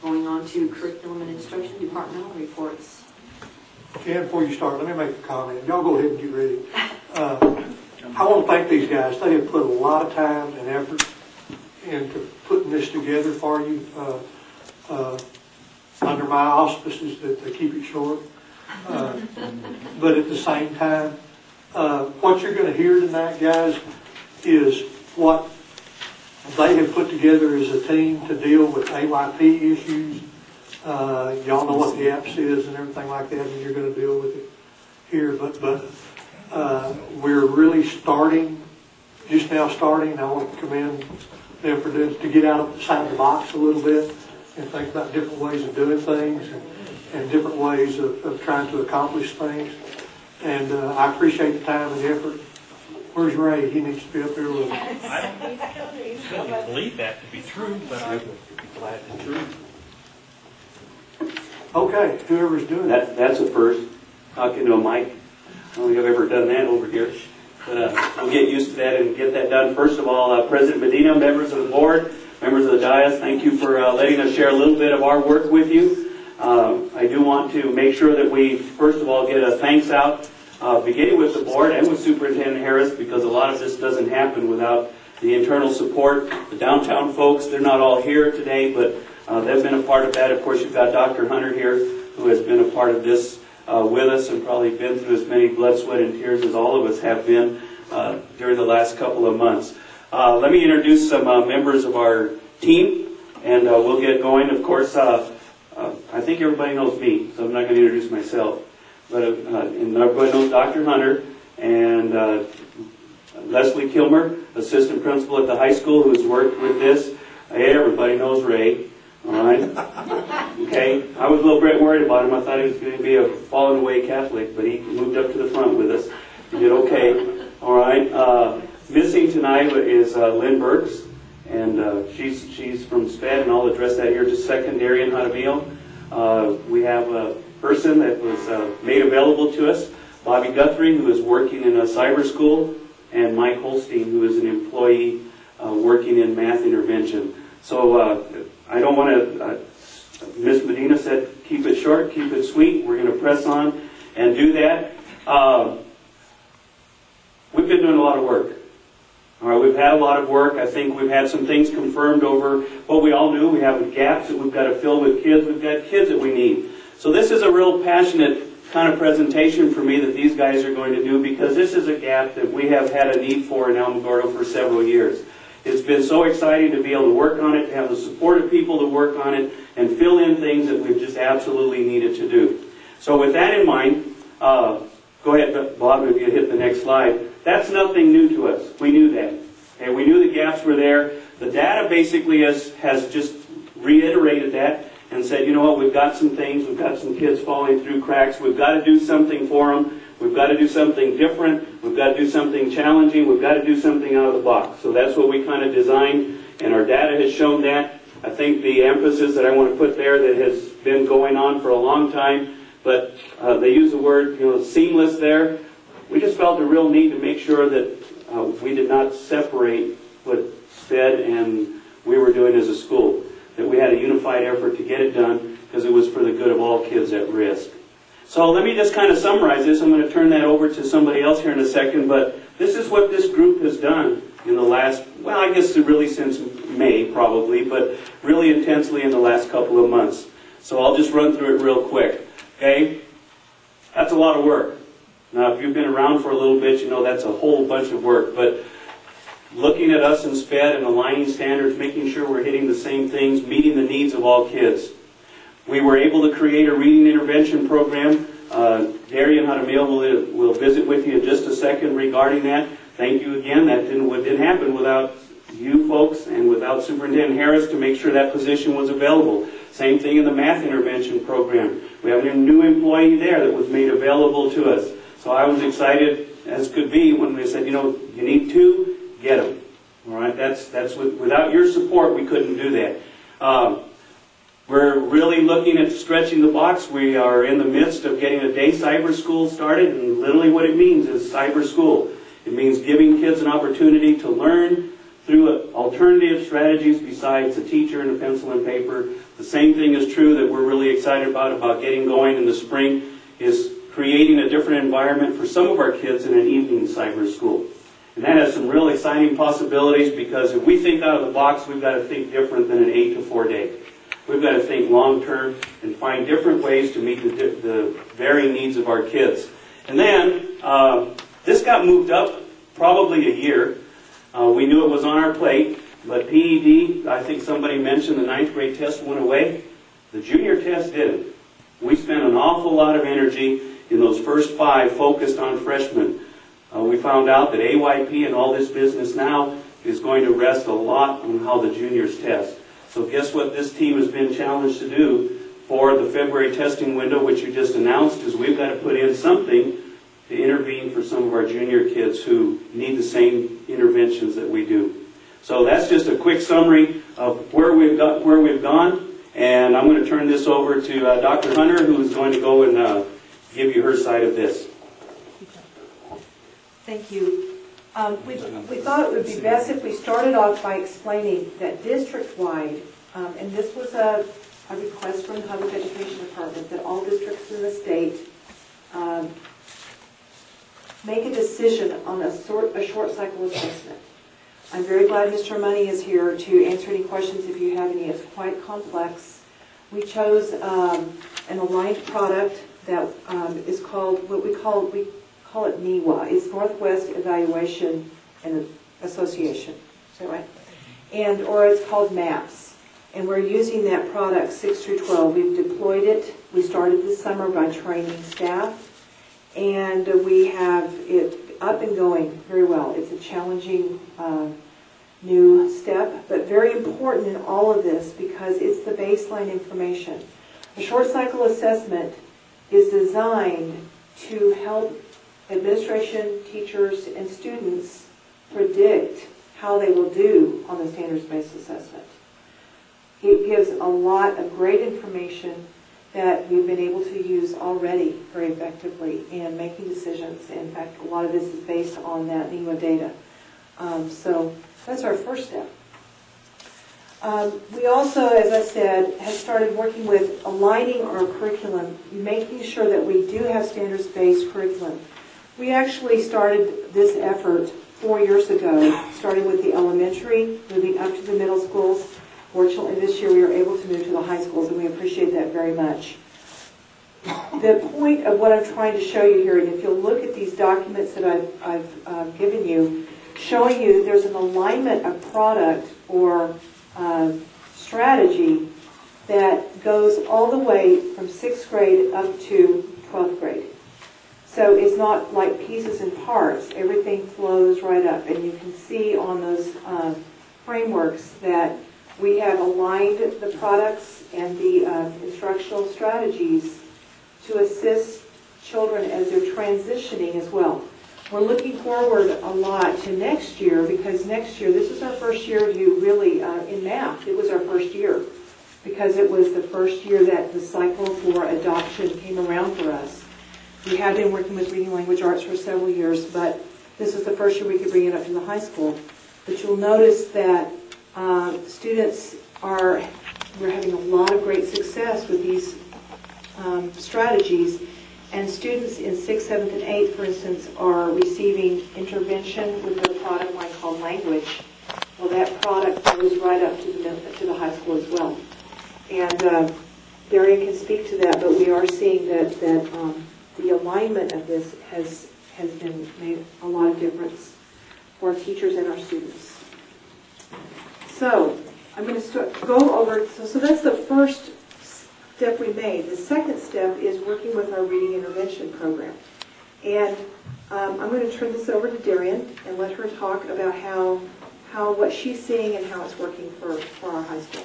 Going on to curriculum and instruction departmental reports. Jan, before you start, let me make a comment. Y'all go ahead and get ready. I want to thank these guys. They have put a lot of time and effort into putting this together for you under my auspices to keep it short. But at the same time, what you're going to hear tonight, guys, is what they have put together as a team to deal with AYP issues. Y'all know what the apps is and everything like that, and you're going to deal with it here. But we're really just now starting. I want to commend them for to get outside the box a little bit and think about different ways of doing things and different ways of trying to accomplish things. And I appreciate the time and effort. Where's Ray? He needs to be up here with us. I don't believe that to be true, but I would be glad to true. Okay, whoever's doing it. That's a first, talking to a mic. I don't think I've ever done that over here. But we'll get used to that and get that done. First of all, President Medina, members of the board, members of the dais, thank you for letting us share a little bit of our work with you. I do want to make sure that we, first of all, get a thanks out, beginning with the board and with Superintendent Harris, because a lot of this doesn't happen without the internal support. The downtown folks, they're not all here today, but they've been a part of that. Of course, you've got Dr. Hunter here, who has been a part of this with us and probably been through as many blood, sweat, and tears as all of us have been during the last couple of months. Let me introduce some members of our team, and we'll get going. Of course, I think everybody knows me, so I'm not going to introduce myself. But and everybody knows Dr. Hunter and Leslie Kilmer, assistant principal at the high school, who's worked with this. Hey, everybody knows Ray. All right. Okay. I was a little bit worried about him. I thought he was going to be a fallen away Catholic, but he moved up to the front with us. He did okay. All right. Missing tonight is Lynn Burks, and she's from SPED, and I'll address that here in just a second. Darian Jaramillo. We have a person that was made available to us, Bobby Guthrie, who is working in a cyber school, and Mike Holstein, who is an employee working in math intervention. So I don't want to, Ms. Medina said, keep it short, keep it sweet. We're going to press on and do that. We've been doing a lot of work. All right, we've had a lot of work. I think we've had some things confirmed over what we all knew. We have gaps that we've got to fill with kids. We've got kids that we need. So this is a real passionate kind of presentation for me that these guys are going to do, because this is a gap that we have had a need for in Alamogordo for several years. It's been so exciting to be able to work on it, to have the support of people to work on it, and fill in things that we've just absolutely needed to do. So with that in mind, go ahead, Bob, if you hit the next slide. That's nothing new to us. We knew that. Okay, we knew the gaps were there. The data basically has just reiterated that and said, you know what, we've got some things, we've got some kids falling through cracks, we've got to do something for them, we've got to do something different, we've got to do something challenging, we've got to do something out of the box. So that's what we kind of designed, and our data has shown that. I think the emphasis that I want to put there that has been going on for a long time, but they use the word, seamless there. We just felt a real need to make sure that we did not separate what SPED and we were doing as a school, that we had a unified effort to get it done because it was for the good of all kids at risk. So let me just kind of summarize this. I'm going to turn that over to somebody else here in a second, but this is what this group has done in the last, well, I guess really since May probably, but really intensely in the last couple of months. So I'll just run through it real quick. Okay? That's a lot of work. Now, if you've been around for a little bit, you know that's a whole bunch of work. But looking at us in SPED and aligning standards, making sure we're hitting the same things, meeting the needs of all kids. We were able to create a reading intervention program. Darian Jaramillo will visit with you in just a second regarding that. Thank you again. That didn't happen without you folks and without Superintendent Harris to make sure that position was available. Same thing in the math intervention program. We have a new employee there that was made available to us. So I was excited as could be when they said, you need two, get them. All right, that's without your support, we couldn't do that. We're really looking at stretching the box. We are in the midst of getting a day cyber school started, and literally what it means is cyber school. It means giving kids an opportunity to learn through alternative strategies besides a teacher and a pencil and paper, The same thing is true that we're really excited about getting going in the spring, is creating a different environment for some of our kids in an evening cyber school. And that has some real exciting possibilities, because if we think out of the box, we've got to think different than an 8 to 4 day. We've got to think long term and find different ways to meet the varying needs of our kids. And then, this got moved up probably a year. We knew it was on our plate, but PED, I think somebody mentioned the 9th grade test went away. The junior test didn't. We spent an awful lot of energy in those first 5 focused on freshmen. We found out that AYP and all this business now is going to rest a lot on how the juniors test. So guess what this team has been challenged to do for the February testing window, which you just announced, is we've got to put in something to intervene for some of our junior kids who need the same interventions that we do. So that's just a quick summary of where we've gone, and I'm going to turn this over to Dr. Hunter, who is going to go and give you her side of this. Thank you. We thought it would be best if we started off by explaining that district-wide, and this was a request from the Public Education Department, that all districts in the state make a decision on a short cycle assessment. I'm very glad Mr. Money is here to answer any questions if you have any. It's quite complex. We chose an aligned product that is called, we call it NEWA. It's Northwest Evaluation and Association. Is that right? Or it's called MAPS. And we're using that product 6 through 12. We've deployed it. We started this summer by training staff. And we have it up and going very well. It's a challenging new step, but very important in all of this because it's the baseline information. A short cycle assessment is designed to help administration, teachers, and students predict how they will do on the standards-based assessment. It gives a lot of great information that we've been able to use already very effectively in making decisions. In fact, a lot of this is based on that NEWA data. So that's our first step. We also, as I said, have started working with aligning our curriculum, making sure that we do have standards-based curriculum. We actually started this effort 4 years ago, starting with the elementary, moving up to the middle schools. Fortunately, this year we were able to move to the high schools, and we appreciate that very much. The point of what I'm trying to show you here, and if you'll look at these documents that I've given you, showing you there's an alignment of product or strategy that goes all the way from 6th grade up to 12th grade. So it's not like pieces and parts. Everything flows right up. And you can see on those frameworks that we have aligned the products and the instructional strategies to assist children as they're transitioning as well. We're looking forward a lot to next year because next year, this is our first year of you really in math. It was our first year because it was the first year that the cycle for adoption came around for us. We have been working with reading language arts for several years, but this is the first year we could bring it up to the high school. But you'll notice that students we're having a lot of great success with these strategies, and students in 6th, 7th, and 8th, for instance, are receiving intervention with a product line called Language. Well, that product goes right up to the high school as well. And Darian can speak to that, but we are seeing that the alignment of this has been made a lot of difference for our teachers and our students. So I'm going to go over, so that's the first step we made. The second step is working with our reading intervention program. And I'm going to turn this over to Darian and let her talk about what she's seeing and how it's working for our high school.